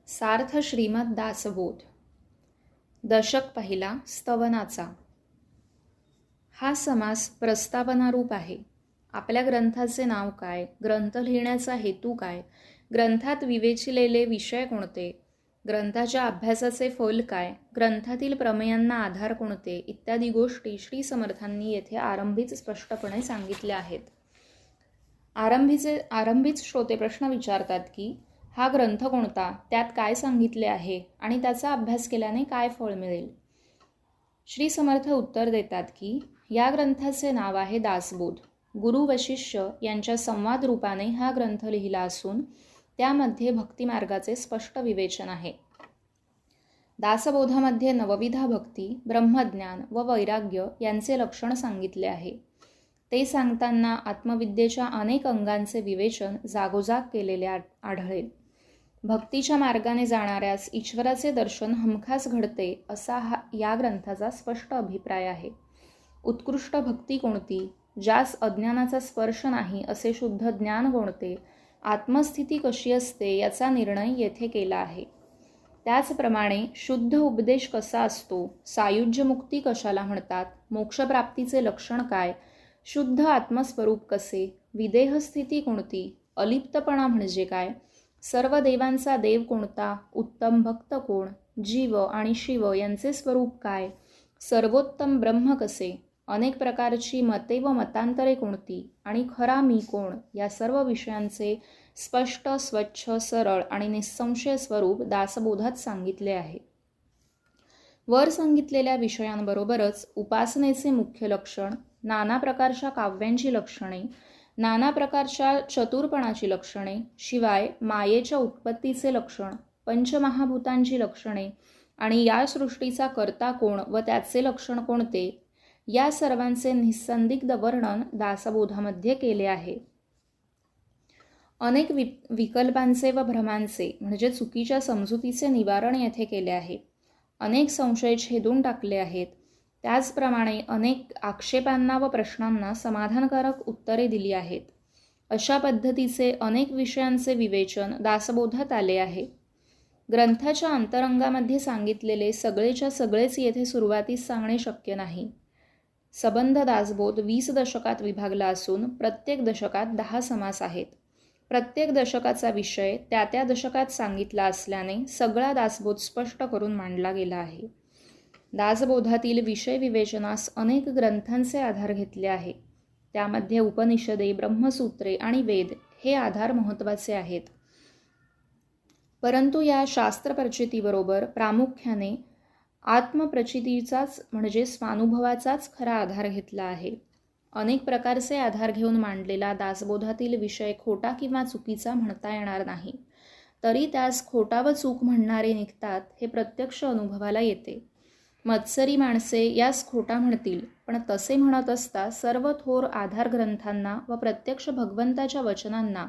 सार्थ श्रीमद दासबोध. दशक पहिला. स्तवनाचा. हा समास प्रस्तावनारूप आहे. आपल्या ग्रंथाचे नाव काय, ग्रंथ लिहिण्याचा हेतू काय, ग्रंथात विवेचिलेले विषय कोणते, ग्रंथाच्या अभ्यासाचे फल काय, ग्रंथातील प्रमेयांना आधार कोणते इत्यादी गोष्टी श्री समर्थांनी येथे आरंभीच स्पष्टपणे सांगितल्या आहेत. आरंभीच श्रोते प्रश्न विचारतात की हा ग्रंथ कोणता, त्यात काय सांगितले आहे आणि त्याचा अभ्यास केल्याने काय फळ मिळेल. श्री समर्थ उत्तर देतात की या ग्रंथाचे नाव आहे दासबोध. गुरु व शिष्य यांच्या संवाद रूपाने हा ग्रंथ लिहिला असून त्यामध्ये भक्तिमार्गाचे स्पष्ट विवेचन आहे. दासबोधामध्ये नवविधा भक्ती, ब्रह्मज्ञान व वैराग्य यांचे लक्षण सांगितले आहे. ते सांगताना आत्मविद्येच्या अनेक अंगांचे विवेचन जागोजाग केलेले आढळेल. भक्तीच्या मार्गाने जाणाऱ्यास ईश्वराचे दर्शन हमखास घडते असा या ग्रंथाचा स्पष्ट अभिप्राय आहे. उत्कृष्ट भक्ती कोणती, ज्यास अज्ञानाचा स्पर्श नाही असे शुद्ध ज्ञान कोणते, आत्मस्थिती कशी असते याचा निर्णय येथे केला आहे. त्याचप्रमाणे शुद्ध उपदेश कसा असतो, सायुज्य मुक्ती कशाला म्हणतात, मोक्षप्राप्तीचे लक्षण काय, शुद्ध आत्मस्वरूप कसे, विदेहस्थिती कोणती, अलिप्तपणा म्हणजे काय, सर्व देवांचा देव कोणता, उत्तम भक्त कोण, जीव आणि शिव यांचे स्वरूप काय, सर्वोत्तम ब्रह्म कसे, अनेक प्रकारची मते व मतांतरे कोणती आणि खरा मी कोण, या सर्व विषयांचे स्पष्ट, स्वच्छ, सरळ आणि निस्संशय स्वरूप दासबोधात सांगितले आहे. वर सांगितलेल्या विषयांबरोबरच उपासनेचे मुख्य लक्षण, नाना प्रकारच्या काव्यांची लक्षणे, नाना प्रकारच्या चतुरपणाची लक्षणे, शिवाय मायेच्या उत्पत्तीचे लक्षण, पंचमहाभूतांची लक्षणे आणि या सृष्टीचा कर्ता कोण व त्याचे लक्षण कोणते, या सर्वांचे निस्संदिग्ध वर्णन दासबोधामध्ये केले आहे. अनेक विकल्पांचे व भ्रमांचे म्हणजे चुकीच्या समजुतीचे निवारण येथे केले आहे. अनेक संशय छेदून टाकले आहेत. त्याचप्रमाणे अनेक आक्षेपांना व प्रश्नांना समाधानकारक उत्तरे दिली आहेत. अशा पद्धतीचे अनेक विषयांचे विवेचन दासबोधात आले आहे. ग्रंथाच्या अंतरंगामध्ये सांगितलेले सगळेच्या सगळेच येथे सुरुवातीस सांगणे शक्य नाही. सबंध दासबोध 20 दशकात विभागला असून प्रत्येक दशकात 10 समास आहेत. प्रत्येक दशकाचा विषय त्या त्या दशकात सांगितला असल्याने सगळा दासबोध स्पष्ट करून मांडला गेला आहे. दासबोधातील विषय विवेचनास अनेक ग्रंथांचे आधार घेतले आहे. त्यामध्ये उपनिषदे, ब्रह्मसूत्रे आणि वेद हे आधार महत्त्वाचे आहेत. परंतु या शास्त्रप्रचितीबरोबर प्रामुख्याने आत्मप्रचितीचाच म्हणजे स्वानुभवाचाच खरा आधार घेतला आहे. अनेक प्रकारचे आधार घेऊन मांडलेला दासबोधातील विषय खोटा किंवा चुकीचा म्हणता येणार नाही. तरी त्यास खोटा व चूक म्हणणारे निघतात हे प्रत्यक्ष अनुभवाला येते. मत्सरी माणसे यास खोटा म्हणतील, पण तसे म्हणत असता सर्व थोर आधार ग्रंथांना व प्रत्यक्ष भगवंताच्या वचनांना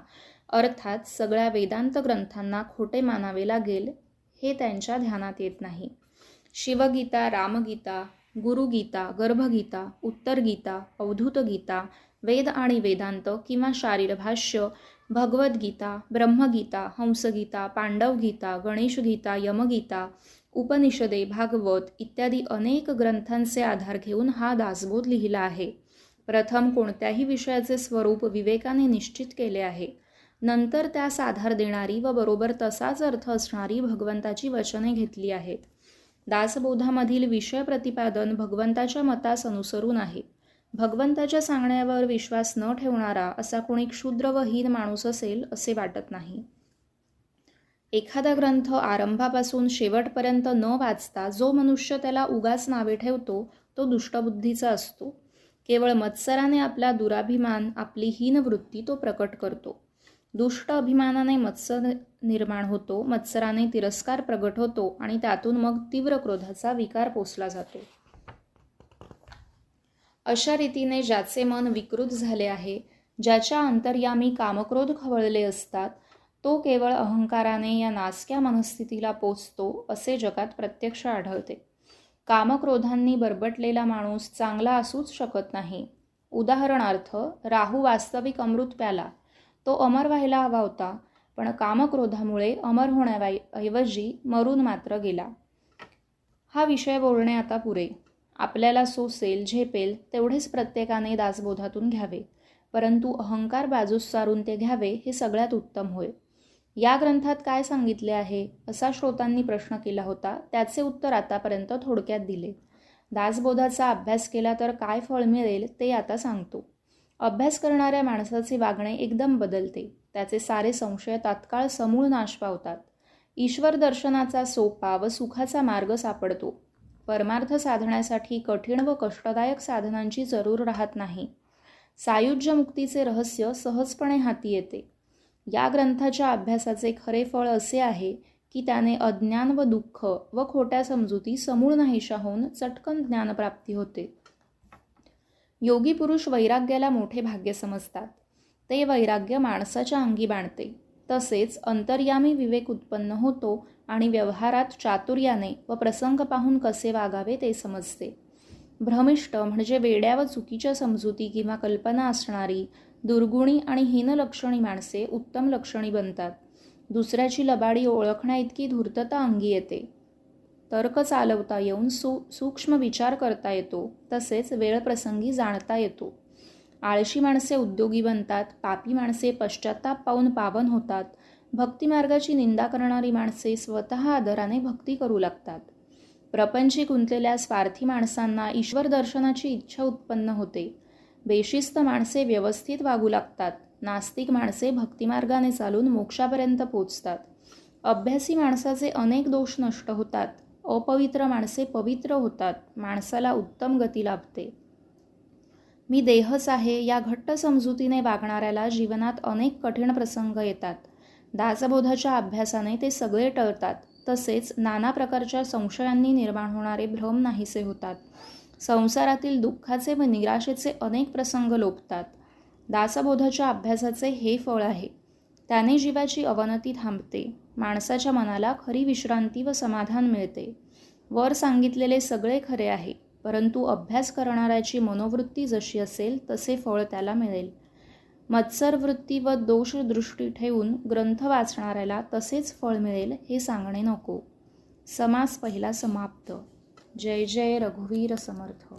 अर्थात सगळ्या वेदांत ग्रंथांना खोटे मानावे लागेल हे त्यांच्या ध्यानात येत नाही. शिवगीता, रामगीता, गुरुगीता, गर्भगीता, उत्तरगीता, अवधूत गीता, वेद आणि वेदांत किंवा शारीरभाष्य, भगवद्गीता, ब्रह्मगीता, हंसगीता, पांडवगीता, गणेशगीता, यमगीता, उपनिषदे, भागवत इत्यादी अनेक ग्रंथांचे आधार घेऊन हा दासबोध लिहिला आहे. प्रथम कोणत्याही विषयाचे स्वरूप विवेकाने निश्चित केले आहे. नंतर त्यास आधार देणारी व बरोबर तसाच अर्थ असणारी भगवंताची वचने घेतली आहेत. दासबोधामधील विषय प्रतिपादन भगवंताच्या मतास अनुसरून आहे. भगवंताच्या सांगण्यावर विश्वास न ठेवणारा असा कोणी क्षुद्र व हीन माणूस असेल असे वाटत नाही. एखादा ग्रंथ आरंभापासून शेवटपर्यंत न वाचता जो मनुष्य त्याला उगाच नावे ठेवतो तो दुष्टबुद्धीचा असतो. केवळ मत्सराने आपला दुराभिमान, आपली हीन वृत्ती तो प्रकट करतो. दुष्ट अभिमानाने मत्सर निर्माण होतो, मत्सराने तिरस्कार प्रगट होतो आणि त्यातून मग तीव्र क्रोधाचा विकार पोसला जातो. अशा रीतीने ज्याचे मन विकृत झाले आहे, ज्याच्या अंतर्यामी कामक्रोध खवळले असतात, तो केवळ अहंकाराने या नासक्या मनस्थितीला पोचतो असे जगात प्रत्यक्ष आढळते. कामक्रोधांनी बरबटलेला माणूस चांगला असूच शकत नाही. उदाहरणार्थ, राहू वास्तविक अमृत प्याला. तो अमर व्हायला हवा होता, पण कामक्रोधामुळे अमर होण्याऐवजी मरून मात्र गेला. हा विषय बोलणे आता पुरे. आपल्याला सोसेल झेपेल तेवढेच प्रत्येकाने दासबोधातून घ्यावे, परंतु अहंकार बाजूस सारून ते घ्यावे हे सगळ्यात उत्तम होय. या ग्रंथात काय सांगितले आहे असा श्रोतांनी प्रश्न केला होता. त्याचे उत्तर आतापर्यंत थोडक्यात दिले. दासबोधाचा अभ्यास केला तर काय फळ मिळेल ते आता सांगतो. अभ्यास करणाऱ्या माणसाचे वागणे एकदम बदलते. त्याचे सारे संशय तात्काळ समूळ नाश पावतात. ईश्वर दर्शनाचा सोपा व सुखाचा मार्ग सापडतो. परमार्थ साधण्यासाठी कठीण व कष्टदायक साधनांची जरूर राहत नाही. सायुज्य मुक्तीचे रहस्य सहजपणे हाती येते. या ग्रंथाच्या अभ्यासाचे खरे फळ असे आहे की त्याने अज्ञान व दुःख व खोट्या समजुती समूळ नाहीशा होऊन चटकन ज्ञानप्राप्ती होते. योगी पुरुष वैराग्याला मोठे भाग्य समजतात. ते वैराग्य माणसाच्या अंगी बाणते. तसेच अंतर्यामी विवेक उत्पन्न होतो आणि व्यवहारात चातुर्याने व प्रसंग पाहून कसे वागावे ते समजते. भ्रमिष्ट म्हणजे वेड्या व चुकीच्या समजुती किंवा कल्पना असणारी दुर्गुणी आणि हीनलक्षणी माणसे उत्तम लक्षणी बनतात. दुसऱ्याची लबाडी ओळखण्याइतकी धूर्तता अंगी येते. तर्क चालवता येऊन सूक्ष्म विचार करता येतो. तसेच वेळप्रसंगी जाणता येतो. आळशी माणसे उद्योगी बनतात. पापी माणसे पश्चाताप पाहून पावन होतात. भक्तिमार्गाची निंदा करणारी माणसे स्वतः आदराने भक्ती करू लागतात. प्रपंची गुंतलेल्या स्वार्थी माणसांना ईश्वर दर्शनाची इच्छा उत्पन्न होते. बेशिस्त माणसे व्यवस्थित वागू लागतात. नास्तिक माणसे भक्तिमार्गाने चालून मोक्षापर्यंत पोचतात. अभ्यासी माणसाचे अनेक दोष नष्ट होतात. अपवित्र माणसे पवित्र होतात. माणसाला उत्तम गती लाभते. मी देहच आहे या घट्ट समजुतीने वागणाऱ्याला जीवनात अनेक कठीण प्रसंग येतात. दासबोधाच्या अभ्यासाने ते सगळे टळतात. तसेच नाना प्रकारच्या संशयांनी निर्माण होणारे भ्रम नाहीसे होतात. संसारातील दुःखाचे व निराशेचे अनेक प्रसंग लोपतात. दासबोधाच्या अभ्यासाचे हे फळ आहे. त्याने जीवाची अवनती थांबते. माणसाच्या मनाला खरी विश्रांती व समाधान मिळते. वर सांगितलेले सगळे खरे आहे, परंतु अभ्यास करणाऱ्याची मनोवृत्ती जशी असेल तसे फळ त्याला मिळेल. मत्सर वृत्ती व दोषदृष्टी ठेवून ग्रंथ वाचणाऱ्याला तसेच फळ मिळेल हे सांगणे नको. समास पहिला समाप्त. जय जय रघुवीर समर्थ.